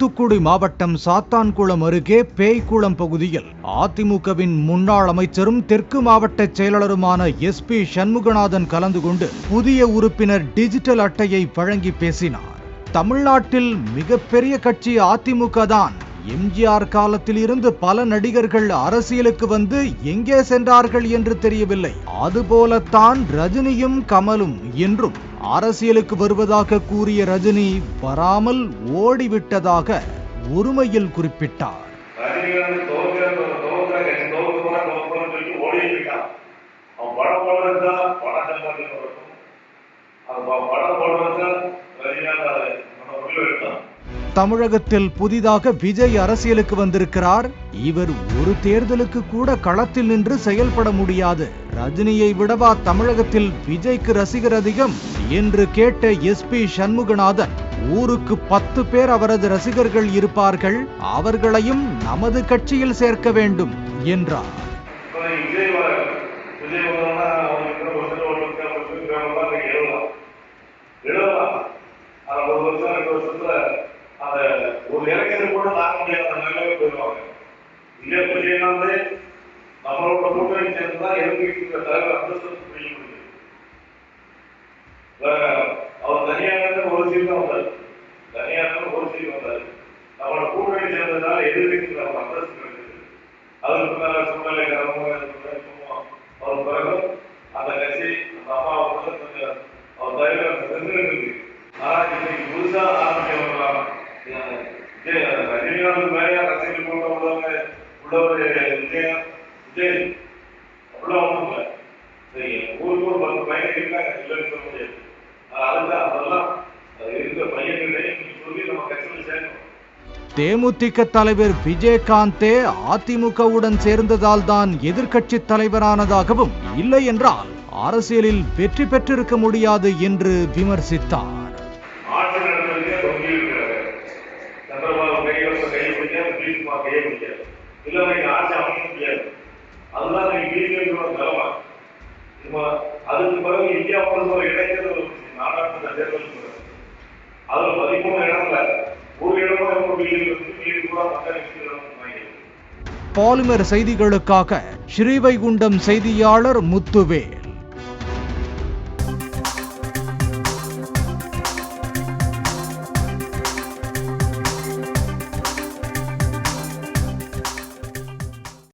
தூத்துக்குடி மாவட்டம் சாத்தான்குளம் அருகே பேய்குளம் பகுதியில் அதிமுகவின் முன்னாள் அமைச்சரும் தெற்கு மாவட்ட செயலாளருமான SP சண்முகநாதன் கலந்து கொண்டு புதிய உறுப்பினர் டிஜிட்டல் அட்டையை வழங்கி பேசினார். தமிழ்நாட்டில் மிகப்பெரிய கட்சி அதிமுக தான். எம்ஜிஆர் காலத்தில் இருந்து பல நடிகர்கள் அரசியலுக்கு வந்து எங்கே சென்றார்கள் என்று தெரியவில்லை. அதுபோலத்தான் ரஜினியும் கமலும் என்றும் அரசியலுக்கு வருவதாக கூறிய ரஜினி வராமல் ஓடிவிட்டதாக ஒருமையில் குறிப்பிட்டார். தமிழகத்தில் புதிதாக விஜய் அரசியலுக்கு வந்திருக்கிறார். இவர் ஒரு தேர்தலுக்கு கூட களத்தில் நின்று செயல்பட முடியாது. ரஜினியை விடவா தமிழகத்தில் விஜய்க்கு ரசிகர் அதிகம் என்று கேட்ட SP சண்முகநாதன், ஊருக்கு 10 பேர் அவரது ரசிகர்கள் இருப்பார்கள், அவர்களையும் நமது கட்சியில் சேர்க்க வேண்டும் என்றார். ஒரு இலக்கியம் கூட தாங்க முடியாத நிலையில போயிருவாங்க. இல்லையே நம்மளோட கூட்டணி சேர்ந்துதான் எதிர்க்கிற தலைவர் அந்தஸ்து புரிய முடியும். அவர் தனியாக ஒரு சீட் தான் வந்தார், நம்மளோட கூட்டணி சேர்ந்ததுனால எதிர்க்கிற ஒரு அந்தஸ்து கிடைச்சது. அதுக்கு மேல சூழ்நிலை அவர் பிறகு அந்த கட்சி அந்த அம்மாவோட கொஞ்சம் அவர் தலைவர் சென்று இருக்கு. ஆனா இன்னைக்கு புதுசா ஆரம்பிக்கலாம் ரஜினிகாந்த் மேல அரசியல் உள்ளவங்க உள்ளவர் விஜய் அவ்வளோ ஒன்றும் இல்லை. ஊருக்கு ஒரு 10 பையன் இருக்காங்க, இல்லைன்னு சொல்ல முடியாது. அதுதான் அதெல்லாம் இருக்கிற பையன்களே சொல்லி நம்ம கட்சியில் சேர்க்கணும். தேமுதிக தலைவர் விஜயகாந்தே அதிமுகவுடன் சேர்ந்ததால் தான் எதிர்க்கட்சி தலைவரானதாகவும், இல்லை என்றால் அரசியலில் வெற்றி பெற்றிருக்க முடியாது என்று விமர்சித்தார். அதுக்கு பிறகு இந்தியா பொறுத்தவரை இடைத்தேர்தல் நாடாளுமன்ற தேர்தல் அதுல 13 இடம்ல ஒரு இடமா பாலிமர் செய்திகளுக்காக ஸ்ரீவைகுண்டம் செய்தியாளர் முத்துவேல்.